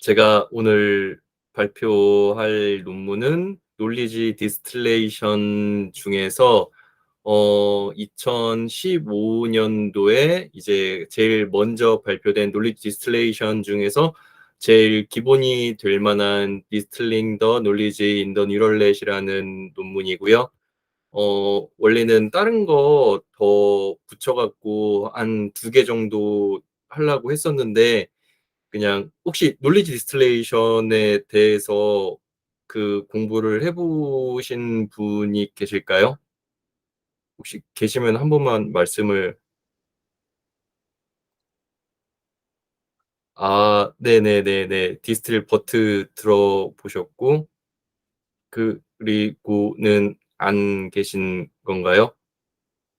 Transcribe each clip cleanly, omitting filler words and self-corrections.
제가 오늘 발표할 논문은 논리지 디스틸레이션 중에서 2015 년도에 이제 제일 먼저 발표된 논리지 디스틸레이션 중에서 제일 기본이 될 만한 Distilling the Knowledge in the Neural Net이라는 논문이고요. 원래는 다른 거 더 붙여 갖고 한 2개 정도 하려고 했었는데, 그냥 혹시 논리지 디스틸레이션에 대해서 그 공부를 해 보신 분이 계실까요? 혹시 계시면 한 번만 말씀을. 아, 네네네네. 디스틸 버트 들어보셨고, 그리고는 안 계신 건가요?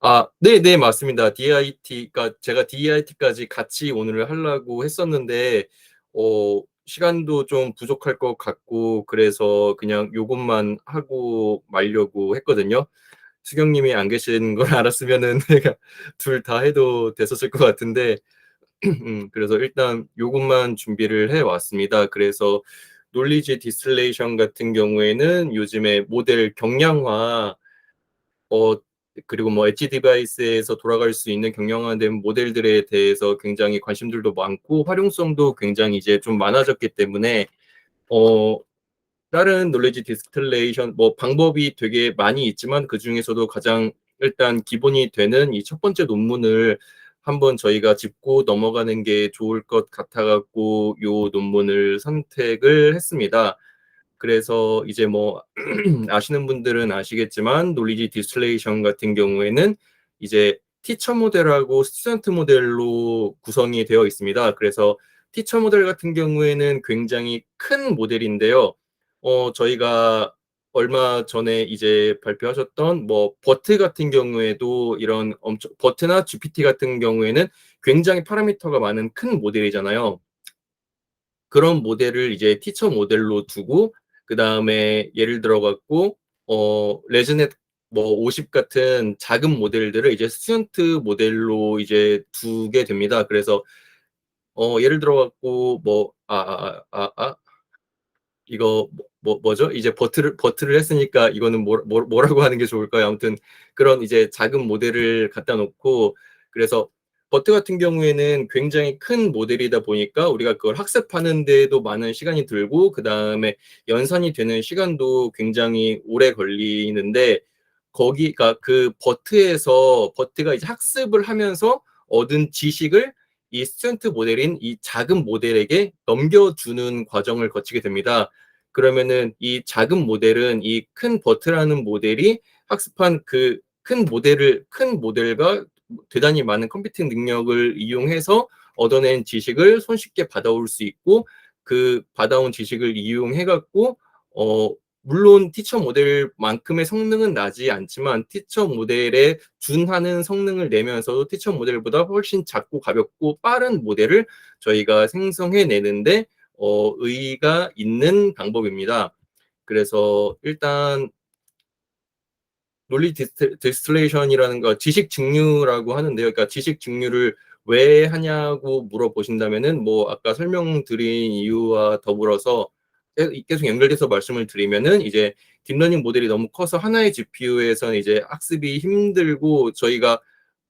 아, 네네, 맞습니다. DIT가 제가 DIT까지 같이 오늘 하려고 했었는데 시간도 좀 부족할 것 같고, 그래서 그냥 요것만 하고 말려고 했거든요. 수경님이 안 계신 걸 알았으면은 내가 둘 다 해도 됐었을 것 같은데, 그래서 일단 요것만 준비를 해 왔습니다. 그래서 논리지 디스틸레이션 같은 경우에는 요즘에 모델 경량화, 어, 그리고 뭐 엣지 디바이스에서 돌아갈 수 있는 경량화된 모델들에 대해서 굉장히 관심들도 많고 활용성도 굉장히 이제 좀 많아졌기 때문에, 어, 다른 놀리지 디스틸레이션 뭐 방법이 되게 많이 있지만 그 중에서도 가장 일단 기본이 되는 이 첫 번째 논문을 한번 저희가 짚고 넘어가는 게 좋을 것 같아 갖고 요 논문을 선택을 했습니다. 그래서 이제 뭐 아시는 분들은 아시겠지만 놀리지 디스틸레이션 같은 경우에는 이제 티처 모델하고 스튜던트 모델로 구성이 되어 있습니다. 그래서 티처 모델 같은 경우에는 굉장히 큰 모델인데요. 저희가 얼마 전에 이제 발표하셨던 뭐 버트 같은 경우에도 이런 엄청 버트나 GPT 같은 경우에는 굉장히 파라미터가 많은 큰 모델이잖아요. 그런 모델을 이제 티처 모델로 두고, 그 다음에 예를 들어 갖고 레즈넷 뭐 50 같은 작은 모델들을 이제 스튜던트 모델로 이제 두게 됩니다. 그래서 예를 들어 갖고 뭐 이거 뭐죠? 이제 버트를 했으니까 이거는 뭐라고 하는 게 좋을까요? 아무튼 그런 이제 작은 모델을 갖다 놓고, 그래서 버트 같은 경우에는 굉장히 큰 모델이다 보니까 우리가 그걸 학습하는 데에도 많은 시간이 들고, 그 다음에 연산이 되는 시간도 굉장히 오래 걸리는데, 거기가 그 버트가 이제 학습을 하면서 얻은 지식을 이 스튜던트 모델인 이 작은 모델에게 넘겨주는 과정을 거치게 됩니다. 그러면은 이 작은 모델은 이 큰 버트라는 모델이 학습한 그 큰 모델과 대단히 많은 컴퓨팅 능력을 이용해서 얻어낸 지식을 손쉽게 받아올 수 있고, 그 받아온 지식을 이용해 갖고 물론 티처 모델만큼의 성능은 나지 않지만 티처 모델에 준하는 성능을 내면서도 티처 모델보다 훨씬 작고 가볍고 빠른 모델을 저희가 생성해 내는데 의의가 있는 방법입니다. 그래서 일단 논리 디스틸레이션이라는 거 지식 증류라고 하는데요. 그러니까 지식 증류를 왜 하냐고 물어보신다면은 뭐 아까 설명드린 이유와 더불어서 계속 연결돼서 말씀을 드리면은, 이제 딥러닝 모델이 너무 커서 하나의 GPU에서는 이제 학습이 힘들고, 저희가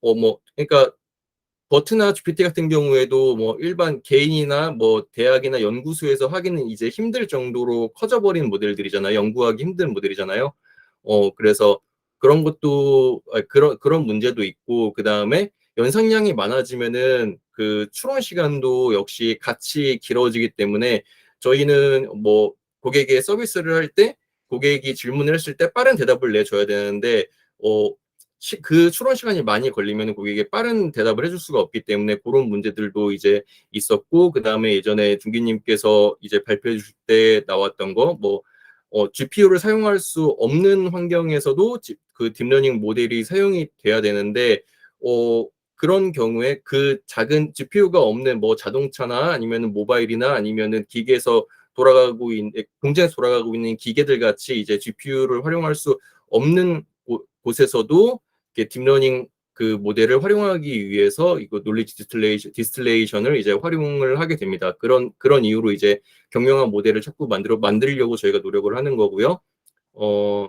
뭐 그러니까 버트나 GPT 같은 경우에도 뭐 일반 개인이나 뭐 대학이나 연구소에서 하기는 이제 힘들 정도로 커져버린 모델들이잖아요. 연구하기 힘든 모델이잖아요. 그래서 그런 것도 그런 문제도 있고, 그 다음에 연산량이 많아지면은 그 추론 시간도 역시 같이 길어지기 때문에, 저희는 뭐 고객에 서비스를 할 때 고객이 질문을 했을 때 빠른 대답을 내줘야 되는데, 어, 그 추론 시간이 많이 걸리면 고객에게 빠른 대답을 해줄 수가 없기 때문에 그런 문제들도 이제 있었고, 그 다음에 예전에 중기님께서 이제 발표해 주실 때 나왔던 거, 뭐 GPU를 사용할 수 없는 환경에서도 그 딥러닝 모델이 사용이 돼야 되는데, 그런 경우에 그 작은 GPU가 없는 뭐 자동차나 아니면 모바일이나 아니면은 기계에서 돌아가고 있는 공장에서 돌아가고 있는 기계들 같이 이제 GPU를 활용할 수 없는 곳에서도 이렇게 딥러닝 그 모델을 활용하기 위해서 이거 논리지 디스틸레이션을 이제 활용을 하게 됩니다. 그런 이유로 이제 경영한 모델을 자꾸 만들려고 저희가 노력을 하는 거고요. 어,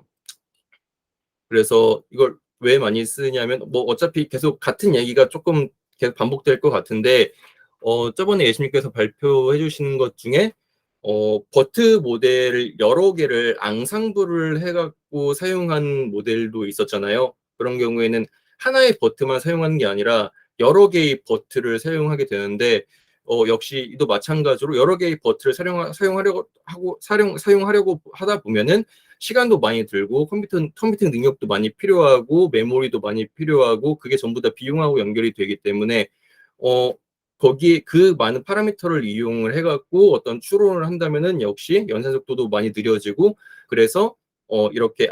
그래서 이걸 왜 많이 쓰냐면 뭐 어차피 계속 같은 얘기가 조금 계속 반복될 것 같은데 저번에 예수님께서 발표해 주신 것 중에 버트 모델 여러 개를 앙상블을 해갖고 사용한 모델도 있었잖아요. 그런 경우에는 하나의 버트만 사용하는 게 아니라 여러 개의 버트를 사용하게 되는데 역시 이도 마찬가지로 여러 개의 버트를 사용하려고 하다 보면은 시간도 많이 들고 컴퓨팅 능력도 많이 필요하고 메모리도 많이 필요하고 그게 전부 다 비용하고 연결이 되기 때문에 어, 거기에 그 많은 파라미터를 이용을 해갖고 어떤 추론을 한다면은 역시 연산 속도도 많이 느려지고 그래서 이렇게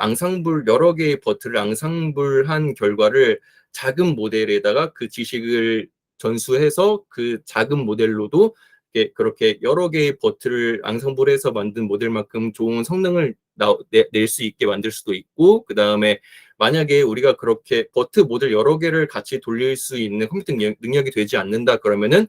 여러 개의 버트를 앙상블한 결과를 작은 모델에다가 그 지식을 전수해서 그 작은 모델로도 그렇게 여러 개의 버트를 앙상블해서 만든 모델만큼 좋은 성능을 낼 수 있게 만들 수도 있고 그 다음에 만약에 우리가 그렇게 버트 모델 여러 개를 같이 돌릴 수 있는 컴퓨팅 능력이 되지 않는다 그러면은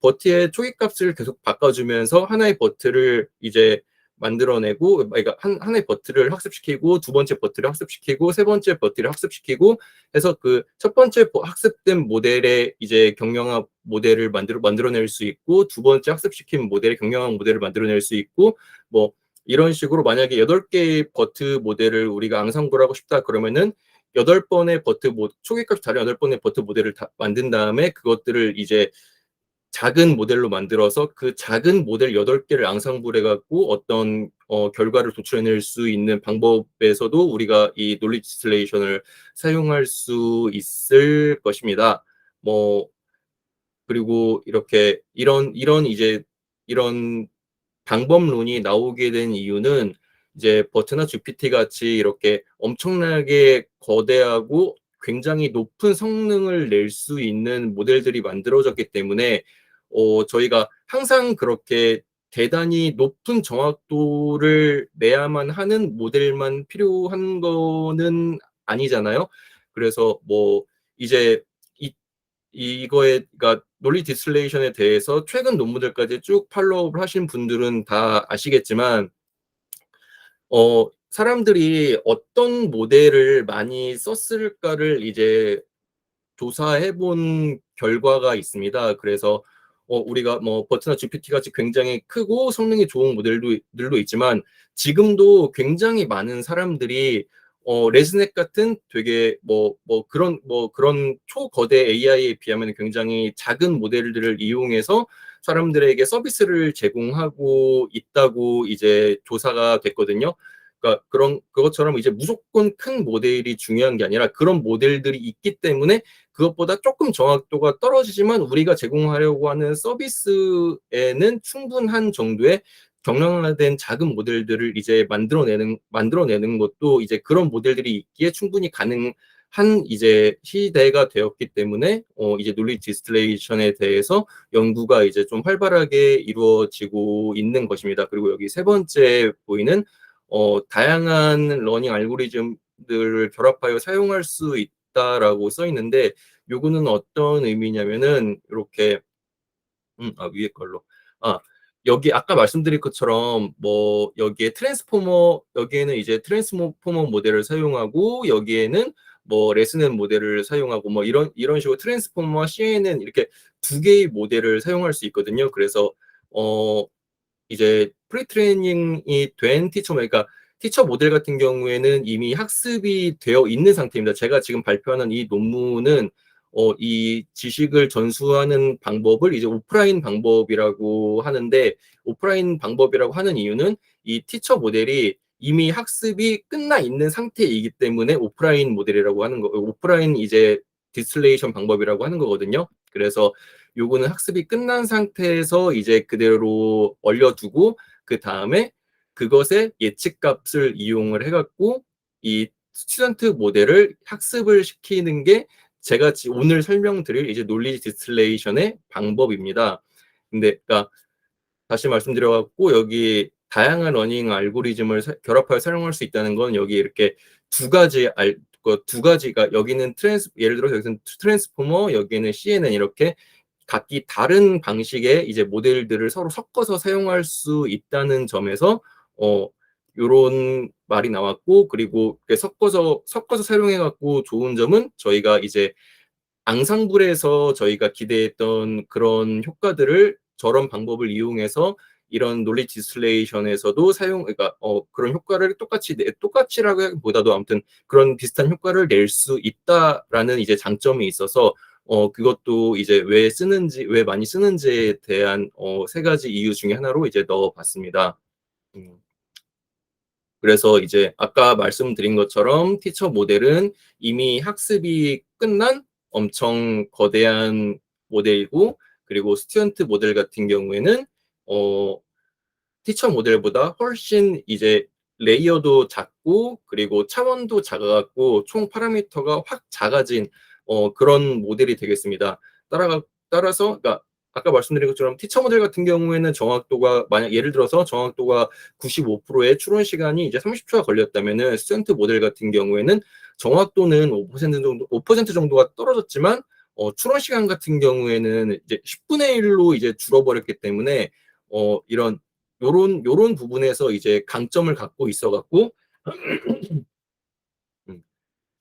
버트의 초기 값을 계속 바꿔주면서 하나의 버트를 이제 만들어내고 그러니까 하나의 버트를 학습시키고 두 번째 버트를 학습시키고 세 번째 버트를 학습시키고 해서 그 첫 번째 학습된 모델의 이제 경영학 모델을 만들어낼 수 있고 두 번째 학습시킨 모델의 경영학 모델을 만들어낼 수 있고 뭐 이런 식으로 만약에 8개의 버트 모델을 우리가 앙상블하고 싶다 그러면은 8번의 초기값이 다른 8번의 버트 모델을 다 만든 다음에 그것들을 이제 작은 모델로 만들어서 그 작은 모델 8개를 앙상블해갖고 어떤 결과를 도출해낼 수 있는 방법에서도 우리가 이 논리 디스틸레이션을 사용할 수 있을 것입니다. 뭐 그리고 이렇게 이런 방법론이 나오게 된 이유는 이제 버트나 GPT 같이 이렇게 엄청나게 거대하고 굉장히 높은 성능을 낼 수 있는 모델들이 만들어졌기 때문에 저희가 항상 그렇게 대단히 높은 정확도를 내야만 하는 모델만 필요한 거는 아니잖아요. 그래서 뭐 이제 이 그러니까 논리 디스틸레이션에 대해서 최근 논문들까지 쭉 팔로우를 하신 분들은 다 아시겠지만 사람들이 어떤 모델을 많이 썼을까를 이제 조사해 본 결과가 있습니다. 그래서 우리가 뭐 버트나 GPT 같이 굉장히 크고 성능이 좋은 모델들도 있지만 지금도 굉장히 많은 사람들이 레즈넷 같은 되게 그런 초거대 AI에 비하면 굉장히 작은 모델들을 이용해서 사람들에게 서비스를 제공하고 있다고 이제 조사가 됐거든요. 그러니까 그것처럼 이제 무조건 큰 모델이 중요한 게 아니라 그런 모델들이 있기 때문에 그것보다 조금 정확도가 떨어지지만 우리가 제공하려고 하는 서비스에는 충분한 정도의 경량화된 작은 모델들을 이제 만들어내는 것도 이제 그런 모델들이 있기에 충분히 가능한 이제 시대가 되었기 때문에 이제 논리 디스틸레이션에 대해서 연구가 이제 좀 활발하게 이루어지고 있는 것입니다. 그리고 여기 세 번째 보이는 다양한 러닝 알고리즘들을 결합하여 사용할 수 있다라고 써 있는데 요거는 어떤 의미냐면은 이렇게 위에 걸로 여기 아까 말씀드린 것처럼 뭐 여기에는 이제 트랜스포머 모델을 사용하고 여기에는 뭐 레스넨 모델을 사용하고 뭐 이런 식으로 트랜스포머와 CNN 이렇게 두 개의 모델을 사용할 수 있거든요. 그래서 이제 프리트레이닝이 된 그러니까 티처 모델 같은 경우에는 이미 학습이 되어 있는 상태입니다. 제가 지금 발표하는 이 논문은 이 지식을 전수하는 방법을 이제 오프라인 방법이라고 하는데 오프라인 방법이라고 하는 이유는 이 티처 모델이 이미 학습이 끝나 있는 상태이기 때문에 오프라인 모델이라고 하는 오프라인 이제 디스틸레이션 방법이라고 하는 거거든요. 그래서 요거는 학습이 끝난 상태에서 이제 그대로 올려두고 그 다음에 그것의 예측값을 이용을 해갖고 이 스튜던트 모델을 학습을 시키는 게 제가 오늘 설명드릴 이제 논리 디스틸레이션의 방법입니다. 근데 그러니까 다시 말씀드려갖고 여기 다양한 러닝 알고리즘을 결합하여 사용할 수 있다는 건 여기 이렇게 두 가지 그 두 가지가 여기는 예를 들어서 여기는 트랜스포머, 여기는 CNN 이렇게 각기 다른 방식의 이제 모델들을 서로 섞어서 사용할 수 있다는 점에서 요런 말이 나왔고, 그리고 섞어서 사용해 갖고 좋은 점은 저희가 이제 앙상블에서 저희가 기대했던 그런 효과들을 저런 방법을 이용해서 이런 논리 디스틸레이션에서도 그러니까 그런 효과를 똑같이라고 하기보다도 아무튼 그런 비슷한 효과를 낼 수 있다라는 이제 장점이 있어서 그것도 이제 왜 많이 쓰는지에 대한 세 가지 이유 중에 하나로 이제 넣어봤습니다. 음. 그래서 이제 아까 말씀드린 것처럼 티처 모델은 이미 학습이 끝난 엄청 거대한 모델이고, 그리고 스튜던트 모델 같은 경우에는 어, 티처 모델보다 훨씬 이제 레이어도 작고, 그리고 차원도 작아갖고 총 파라미터가 확 작아진 그런 모델이 되겠습니다. 따라서 그러니까 아까 말씀드린 것처럼 티처 모델 같은 경우에는 정확도가, 만약 예를 들어서 정확도가 95%의 추론 시간이 이제 30초가 걸렸다면은, 스튜던트 모델 같은 경우에는 정확도는 5% 정도가 떨어졌지만 추론 시간 같은 경우에는 이제 10분의 1로 이제 줄어버렸기 때문에 이런 요런 부분에서 이제 강점을 갖고 있어 갖고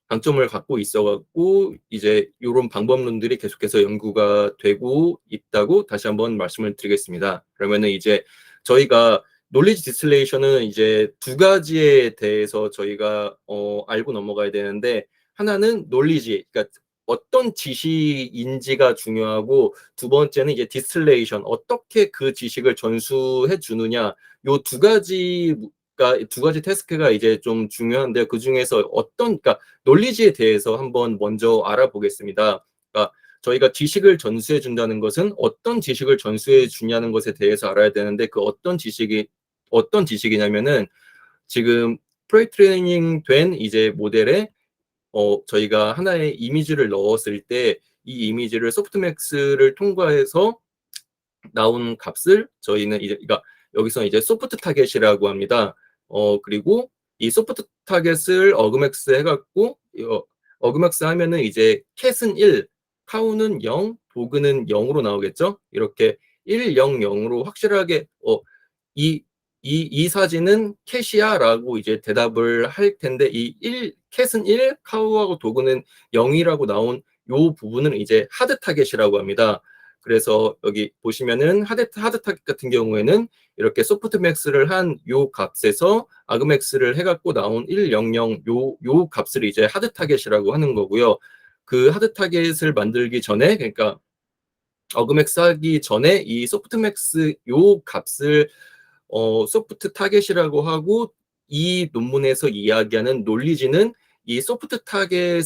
강점을 갖고 있어 갖고 이제 요런 방법론들이 계속해서 연구가 되고 있다고 다시 한번 말씀을 드리겠습니다. 그러면은 이제 저희가 놀리지 디스틸레이션은 이제 두 가지에 대해서 저희가 알고 넘어가야 되는데, 하나는 놀리지, 그러니까 어떤 지식인지가 중요하고, 두 번째는 이제 디스틸레이션, 어떻게 그 지식을 전수해 주느냐. 요 두 가지 태스크가 이제 좀 중요한데, 그 중에서 그러니까 논리지에 대해서 한번 먼저 알아보겠습니다. 그러니까 저희가 지식을 전수해 준다는 것은 어떤 지식을 전수해 주냐는 것에 대해서 알아야 되는데, 그 어떤 지식이냐면은, 지금 프레트레이닝 된 이제 모델에 저희가 하나의 이미지를 넣었을 때 이 이미지를 소프트맥스를 통과해서 나온 값을 저희는 이제, 그러니까 여기서 이제 소프트 타겟이라고 합니다. 그리고 이 소프트 타겟을 어그맥스 해갖고 어그맥스 하면은 이제 캣은 1, 카우는 0, 도그는 0으로 나오겠죠. 이렇게 1, 0, 0으로 확실하게 이 사진은 캣이야라고 이제 대답을 할 텐데, 캣은 1, 카우하고 도그는 0이라고 나온 요 부분은 이제 하드 타겟이라고 합니다. 그래서 여기 보시면은 하드 타겟 같은 경우에는 이렇게 소프트맥스를 한 요 값에서 아그맥스를 해갖고 나온 1, 0, 0 요 값을 이제 하드 타겟이라고 하는 거고요. 그 하드 타겟을 만들기 전에, 그러니까 어그맥스 하기 전에 이 소프트맥스 요 값을 소프트 타겟이라고 하고, 이 논문에서 이야기하는 논리지는 이 소프트 타겟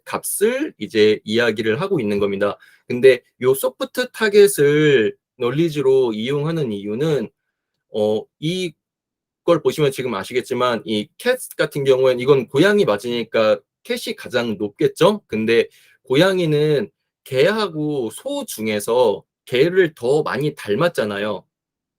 값을 이제 이야기를 하고 있는 겁니다. 근데 요 소프트 타겟을 논리지로 이용하는 이유는 이걸 보시면 지금 아시겠지만, 이 캣 같은 경우에는 이건 고양이 맞으니까 캣이 가장 높겠죠? 근데 고양이는 개하고 소 중에서 개를 더 많이 닮았잖아요.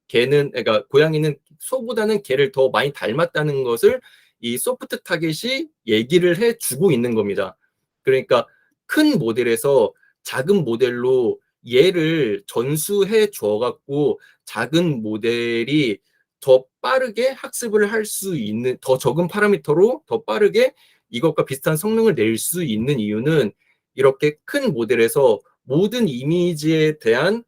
그러니까 고양이는 소보다는 개를 더 많이 닮았다는 것을 이 소프트 타겟이 얘기를 해주고 있는 겁니다. 그러니까 큰 모델에서 작은 모델로 얘를 전수해 줘갖고 작은 모델이 더 빠르게 학습을 할 수 있는, 더 적은 파라미터로 더 빠르게 이것과 비슷한 성능을 낼 수 있는 이유는, 이렇게 큰 모델에서 모든 이미지에 대한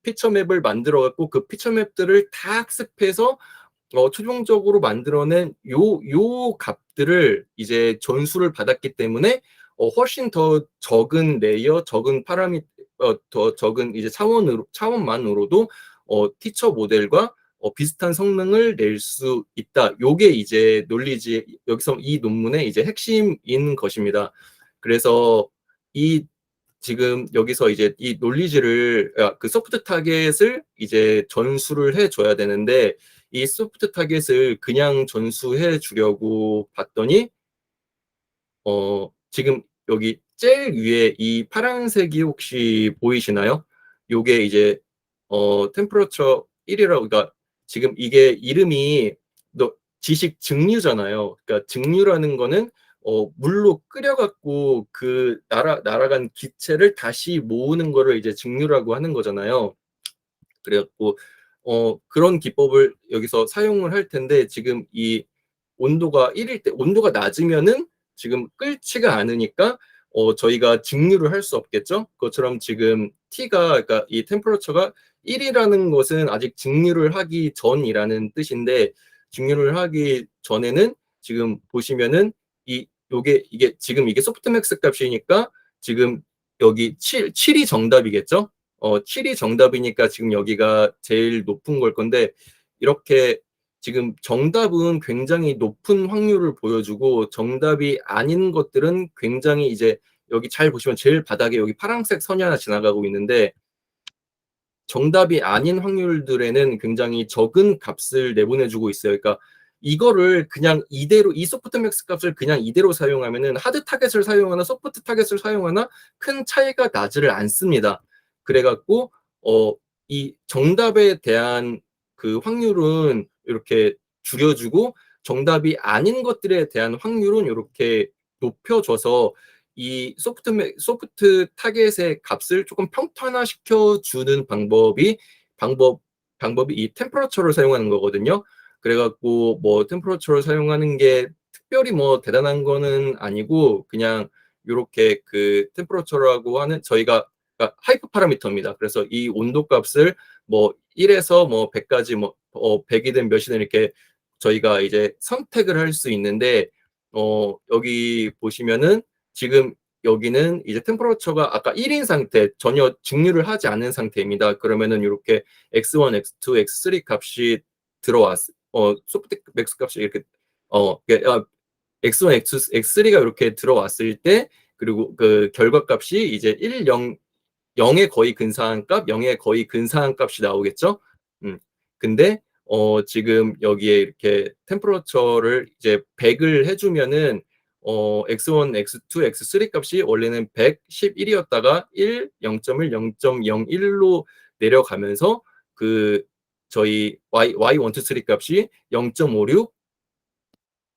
피처맵을 만들어 갖고 그 피처맵들을 다 학습해서 최종적으로 만들어낸 요 값들을 이제 전수를 받았기 때문에 훨씬 더 적은 레이어, 적은 더 적은 이제 차원만으로도 티처 모델과 비슷한 성능을 낼 수 있다. 요게 이제 논리지, 여기서 이 논문의 이제 핵심인 것입니다. 그래서 지금 여기서 이제 이 논리지를, 그 소프트 타겟을 이제 전수를 해줘야 되는데, 이 소프트 타겟을 그냥 전수해 주려고 봤더니 지금 여기 제일 위에 이 파란색이 혹시 보이시나요? 요게 이제 템퍼러처 1이라고, 그러니까 지금 이게 이름이 지식 증류잖아요. 그러니까 증류라는 거는 물로 끓여 갖고 그 날아간 기체를 다시 모으는 거를 이제 증류라고 하는 거잖아요. 그래 갖고 그런 기법을 여기서 사용을 할 텐데, 지금 이 온도가 1일 때 온도가 낮으면은 지금 끓지가 않으니까 저희가 증류를 할 수 없겠죠. 그것처럼 지금 T가, 그러니까 이 템퍼러처가 1이라는 것은 아직 증류를 하기 전이라는 뜻인데, 증류를 하기 전에는 지금 보시면은 이게 지금 이게 소프트맥스 값이니까 지금 여기 7이 정답이겠죠. 7이 정답이니까 지금 여기가 제일 높은 걸 건데, 이렇게 지금 정답은 굉장히 높은 확률을 보여주고 정답이 아닌 것들은 굉장히 이제 여기 잘 보시면 제일 바닥에 여기 파란색 선이 하나 지나가고 있는데, 정답이 아닌 확률들에는 굉장히 적은 값을 내보내주고 있어요. 그러니까 이거를 그냥 이대로, 이 소프트맥스 값을 그냥 이대로 사용하면은 하드 타겟을 사용하나 소프트 타겟을 사용하나 큰 차이가 나지를 않습니다. 그래갖고 이 정답에 대한 그 확률은 이렇게 줄여주고 정답이 아닌 것들에 대한 확률은 이렇게 높여줘서 이 소프트 타겟의 값을 조금 평탄화시켜 주는 방법이 이 템퍼러처를 사용하는 거거든요. 그래갖고 뭐 템퍼러처를 사용하는 게 특별히 뭐 대단한 거는 아니고, 그냥 이렇게 그 템퍼러처라고 하는 저희가, 그러니까 하이퍼 파라미터입니다. 그래서 이 온도 값을 뭐 1에서 뭐 100까지 뭐 100이든 몇이든 이렇게 저희가 이제 선택을 할 수 있는데, 여기 보시면은 지금 여기는 이제 템퍼러처가 아까 1인 상태, 전혀 증류를 하지 않은 상태입니다. 그러면은 이렇게 x1, x2, x3 값이 소프트 맥스 값이 이렇게 x1, x2, x3가 이렇게 들어왔을 때, 그리고 그 결과값이 이제 1, 0, 0에 거의 근사한 값, 0에 거의 근사한 값이 나오겠죠. 근데 지금 여기에 이렇게 템퍼러처를 이제 100을 해주면은 x1, x2, x3 값이 원래는 111이었다가 1, 0.1, 0.01로 내려가면서 그 저희 y1, 2, 3 값이 0.56,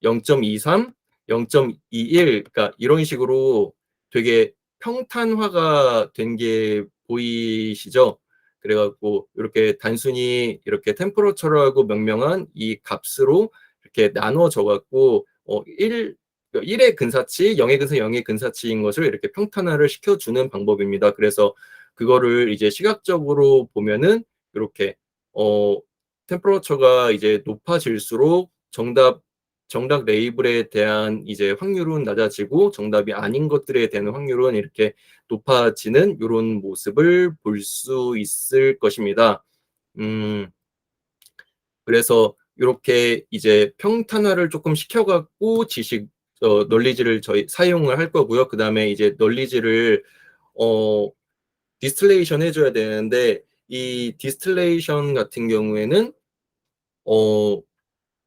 0.23, 0.21, 그러니까 이런 식으로 되게 평탄화가 된 게 보이시죠? 그래갖고 이렇게 단순히 이렇게 템퍼러처라고 명명한 이 값으로 이렇게 나눠져 갖고 1의 근사치, 0의 근사, 0의 근사치인 것을 이렇게 평탄화를 시켜주는 방법입니다. 그래서 그거를 이제 시각적으로 보면은 이렇게 템퍼러처가 이제 높아질수록 정답 레이블에 대한 이제 확률은 낮아지고 정답이 아닌 것들에 대한 확률은 이렇게 높아지는 이런 모습을 볼 수 있을 것입니다. 음, 그래서 이렇게 이제 평탄화를 조금 시켜갖고 널리지를 저희 사용을 할 거고요. 그 다음에 이제 널리지를 디스틸레이션 해줘야 되는데, 이 디스틸레이션 같은 경우에는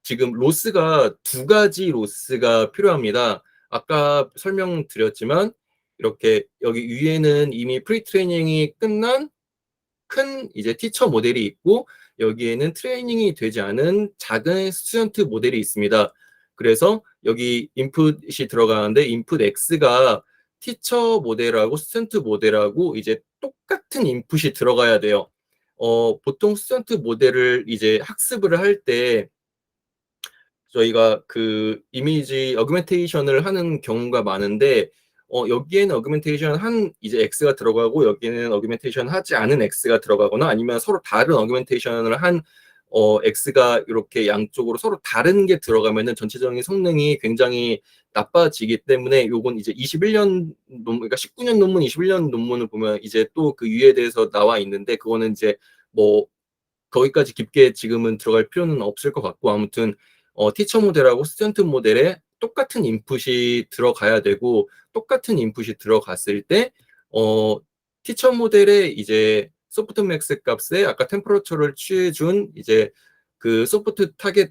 지금 로스가 두 가지 로스가 필요합니다. 아까 설명드렸지만 이렇게 여기 위에는 이미 프리 트레이닝이 끝난 큰 이제 티처 모델이 있고, 여기에는 트레이닝이 되지 않은 작은 스튜던트 모델이 있습니다. 그래서 여기 인풋이 들어가는데, 인풋 X가 티처 모델하고 스튜던트 모델하고 이제 똑같은 인풋이 들어가야 돼요. 보통 스튜던트 모델을 이제 학습을 할때 저희가 그 이미지 어그멘테이션을 하는 경우가 많은데, 여기에는 어그멘테이션 한 이제 X가 들어가고 여기에는 어그멘테이션 하지 않은 X가 들어가거나, 아니면 서로 다른 어그멘테이션을 한 X가 이렇게 양쪽으로 서로 다른 게 들어가면은 전체적인 성능이 굉장히 나빠지기 때문에, 요건 이제 21년 그러니까 19년 논문, 21년 논문을 보면 이제 또 그 이유에 대해서 나와 있는데, 그거는 이제 뭐 거기까지 깊게 지금은 들어갈 필요는 없을 것 같고, 아무튼 티처 모델하고 스튜던트 모델에 똑같은 인풋이 들어가야 되고, 똑같은 인풋이 들어갔을 때 티처 모델에 이제 소프트맥스 값에 아까 템퍼러처를 취해준 이제 그 소프트 타겟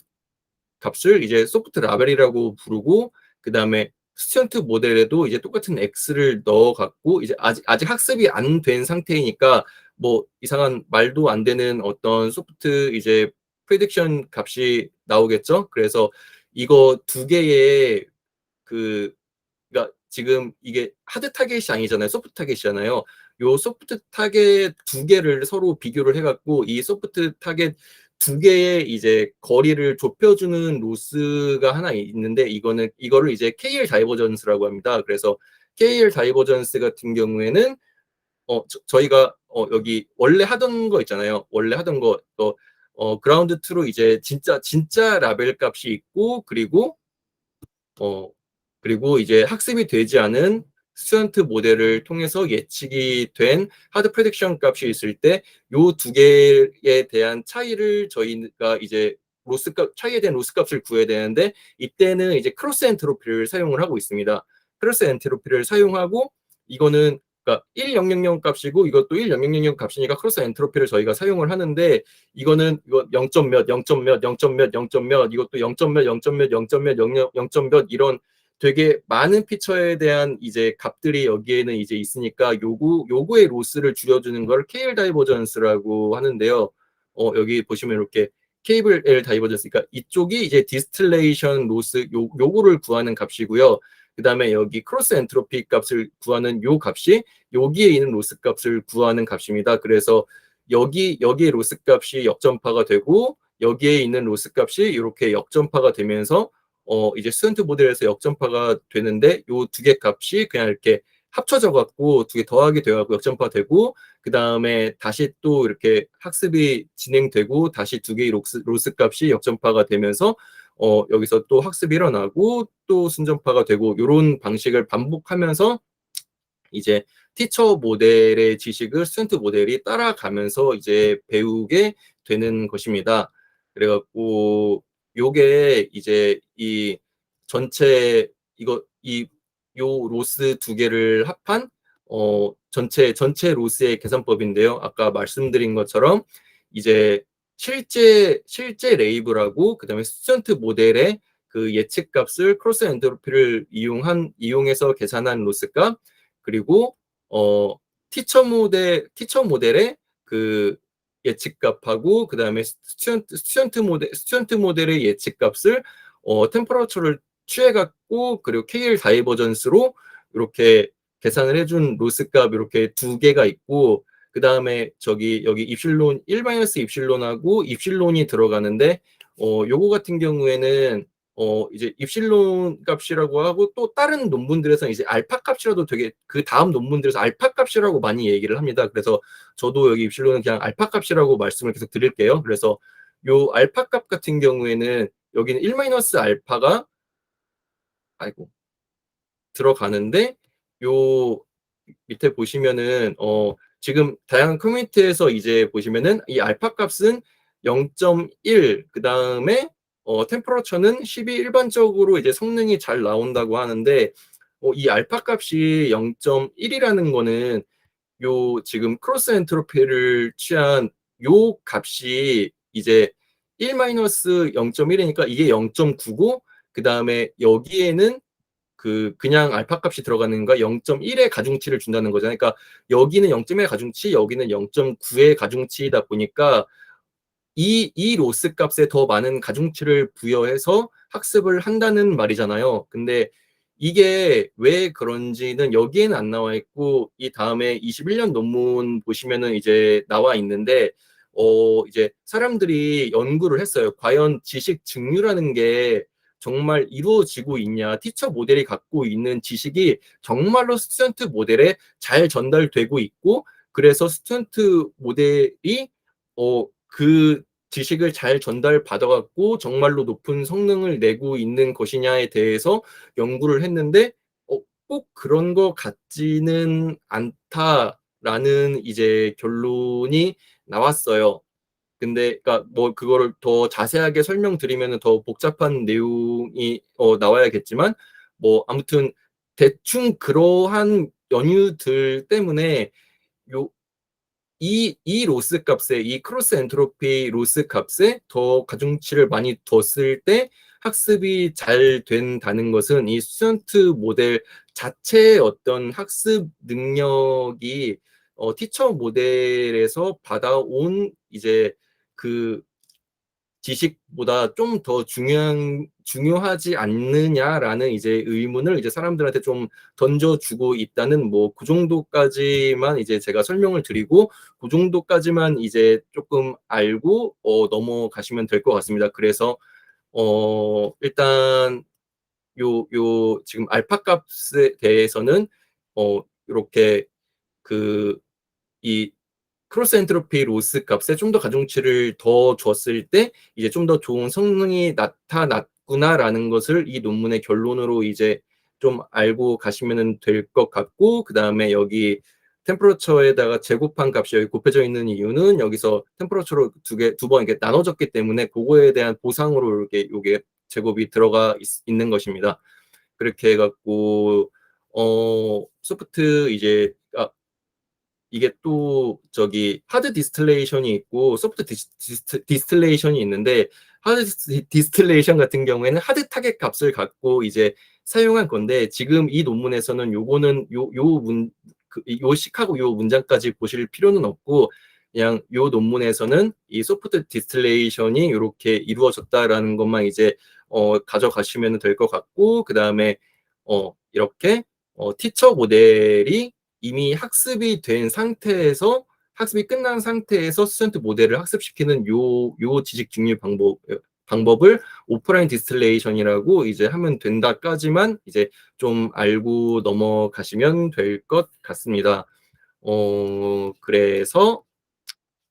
값을 이제 소프트 라벨이라고 부르고, 그 다음에 스튜던트 모델에도 이제 똑같은 X를 넣어갖고, 이제 아직 학습이 안 된 상태이니까 뭐 이상한 말도 안 되는 어떤 소프트 이제 프레딕션 값이 나오겠죠. 그래서 이거 두 개의 그 지금 이게 하드 타겟이 아니잖아요. 소프트 타겟이잖아요. 요 소프트 타겟 두 개를 서로 비교를 해갖고 이 소프트 타겟 두 개의 이제 거리를 좁혀주는 로스가 하나 있는데 이거를 이제 KL 다이버전스라고 합니다. 그래서 KL 다이버전스 같은 경우에는 저희가 여기 원래 하던 거 있잖아요. 원래 하던 거 그라운드 트루 이제 진짜 라벨 값이 있고 어, 그리고 이제 학습이 되지 않은 스튜던트 모델을 통해서 예측이 된 하드 프레딕션 값이 있을 때 요 두 개에 대한 차이를 저희가 이제 차이에 대한 로스 값을 구해야 되는데 이때는 이제 크로스 엔트로피를 사용을 하고 있습니다. 크로스 엔트로피를 사용하고 이거는 그러니까 1000 값이고 이것도 1000 값이니까 크로스 엔트로피를 저희가 사용을 하는데 이거 0점 몇, 0점 몇, 0점 몇, 0점 몇, 이것도 0점 몇, 0점 몇, 0점 몇, 0점 몇 이런 되게 많은 피처에 대한 이제 값들이 여기에는 이제 있으니까 요거의 로스를 줄여주는 걸 KL 다이버전스라고 하는데요. 여기 보시면 이렇게 케이블 L 다이버전스, 그러니까 이쪽이 이제 디스틸레이션 로스 요거를 구하는 값이고요. 그 다음에 여기 크로스 엔트로피 값을 구하는 요 값이 여기에 있는 로스 값을 구하는 값입니다. 그래서 여기에 로스 값이 역전파가 되고 여기에 있는 로스 값이 이렇게 역전파가 되면서 이제 스튜던트 모델에서 역전파가 되는데 요 두 개 값이 그냥 이렇게 합쳐져 갖고 두 개 더하기 되어 갖고 역전파 되고 그 다음에 다시 또 이렇게 학습이 진행되고 다시 두 개의 로스 값이 역전파가 되면서 여기서 또 학습이 일어나고 또 순전파가 되고 이런 방식을 반복하면서 이제 티처 모델의 지식을 스튜던트 모델이 따라가면서 이제 배우게 되는 것입니다. 그래갖고 요게 이제 이 전체 요 로스 두 개를 합한 전체 로스의 계산법인데요. 아까 말씀드린 것처럼 이제 실제 레이블하고 그다음에 스튜던트 모델의 그 예측 값을 크로스 엔트로피를 이용해서 계산한 로스 값 그리고 티처 모델의 그 예측값하고 그다음에 스튜던트 모델의 예측값을 템퍼러처를 취해 갖고 그리고 KL 다이버전스로 이렇게 계산을 해준 로스값 이렇게 두 개가 있고 그다음에 여기 입실론 1 입실론하고 입실론이 들어가는데 요거 같은 경우에는 이제 입실론 값이라고 하고 또 다른 논문들에서 이제 알파 값이라도 되게 그 다음 논문들에서 알파 값이라고 많이 얘기를 합니다. 그래서 저도 여기 입실론은 그냥 알파 값이라고 말씀을 계속 드릴게요. 그래서 요 알파 값 같은 경우에는 여기는 1 알파가 아이고 들어가는데 요 밑에 보시면은 지금 다양한 커뮤니티에서 이제 보시면은 이 알파 값은 0.1 그다음에 템퍼러처는 12 일반적으로 이제 성능이 잘 나온다고 하는데 이 알파 값이 0.1이라는 거는 요 지금 크로스 엔트로피를 취한 요 값이 이제 1-0.1이니까 이게 0.9고 그다음에 여기에는 그냥 알파 값이 들어가는가 0.1의 가중치를 준다는 거잖아요. 그러니까 여기는 0.1의 가중치, 여기는 0.9의 가중치이다 보니까 이 로스 값에 더 많은 가중치를 부여해서 학습을 한다는 말이잖아요. 근데 이게 왜 그런지는 여기에는 안 나와 있고 이 다음에 21년 논문 보시면은 이제 나와 있는데 이제 사람들이 연구를 했어요. 과연 지식 증류라는 게 정말 이루어지고 있냐, 티처 모델이 갖고 있는 지식이 정말로 스튜던트 모델에 잘 전달되고 있고 그래서 스튜던트 모델이 그 지식을 잘 전달받아갖고 정말로 높은 성능을 내고 있는 것이냐에 대해서 연구를 했는데 꼭 그런 것 같지는 않다라는 이제 결론이 나왔어요. 근데 그러니까 뭐 그거를 더 자세하게 설명드리면 더 복잡한 내용이 나와야겠지만 뭐 아무튼 대충 그러한 연유들 때문에 요 이 로스 값에 이 크로스 엔트로피 로스 값에 더 가중치를 많이 뒀을 때 학습이 잘 된다는 것은 이 스튜던트 모델 자체의 어떤 학습 능력이 티처 모델에서 받아온 이제 그 지식보다 좀 더 중요하지 않느냐라는 이제 의문을 이제 사람들한테 좀 던져주고 있다는 뭐 그 정도까지만 이제 제가 설명을 드리고 그 정도까지만 이제 조금 알고 넘어가시면 될 것 같습니다. 그래서 일단 요 지금 알파 값에 대해서는 이렇게 그 이 크로스 엔트로피 로스 값에 좀 더 가중치를 더 줬을 때 이제 좀 더 좋은 성능이 나타났구나라는 것을 이 논문의 결론으로 이제 좀 알고 가시면 될 것 같고, 그 다음에 여기 템퍼러처에다가 제곱한 값이 여기 곱해져 있는 이유는 여기서 템퍼러처로 두 번 이렇게 나눠졌기 때문에 그거에 대한 보상으로 이렇게 요게 제곱이 들어가 있는 것입니다. 그렇게 해갖고 소프트 이제 이게 또 저기 하드 디스틸레이션이 있고 소프트 디스틸레이션이 있는데, 하드 디스틸레이션 같은 경우에는 하드 타겟 값을 갖고 이제 사용한 건데, 지금 이 논문에서는 요거는 요 식하고 요 문장까지 보실 필요는 없고, 그냥 요 논문에서는 이 소프트 디스틸레이션이 이렇게 이루어졌다라는 것만 이제 가져가시면 될 것 같고, 그 다음에 이렇게 티처 모델이 이미 학습이 끝난 상태에서 스튜던트 모델을 학습시키는 요 지식 증류 방법을 오프라인 디스틸레이션이라고 이제 하면 된다까지만 이제 좀 알고 넘어가시면 될 것 같습니다. 그래서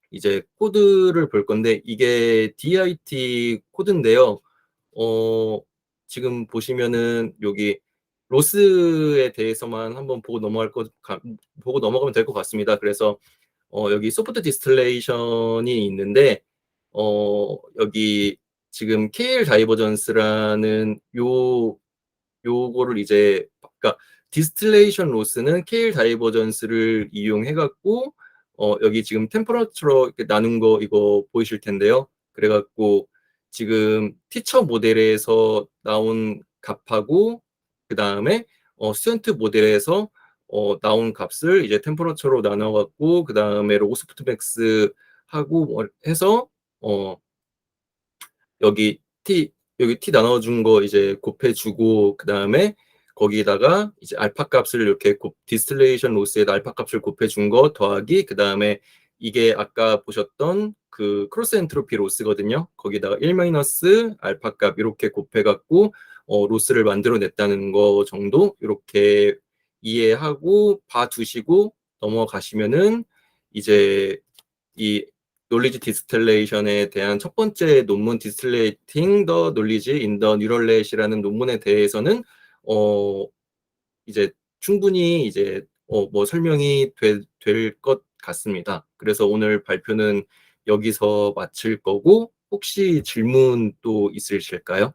이제 코드를 볼 건데, 이게 DIT 코드인데요. 지금 보시면은 여기 로스에 대해서만 한번 보고 넘어가면 될 것 같습니다. 그래서 여기 소프트 디스틸레이션이 있는데, 여기 지금 KL 다이버전스라는 요거를 이제, 그러니까 디스틸레이션 로스는 KL 다이버전스를 이용해 갖고 여기 지금 템퍼러처로 이렇게 나눈 거 이거 보이실 텐데요. 그래 갖고 지금 티처 모델에서 나온 값하고 그 다음에 스튜던트 모델에서 나온 값을 이제 템퍼러처로 나눠 갖고 그 다음에 로스프트맥스 하고 뭐 해서 어 여기 T 나눠준 거 이제 곱해주고, 그 다음에 거기다가 이제 알파 값을 이렇게 디스틸레이션 로스에다 알파 값을 곱해준 거 더하기, 그 다음에 이게 아까 보셨던 그 크로스 엔트로피 로스거든요. 거기다가 1 마이너스 알파 값 이렇게 곱해갖고 로스를 만들어냈다는 거 정도 이렇게 이해하고 봐두시고 넘어가시면은 이제 이 논리지 디스틸레이션에 대한 첫 번째 논문, Distillating the Knowledge in the Neural Net이라는 논문에 대해서는 이제 충분히 이제 뭐 설명이 될 것 같습니다. 그래서 오늘 발표는 여기서 마칠 거고, 혹시 질문 또 있으실까요?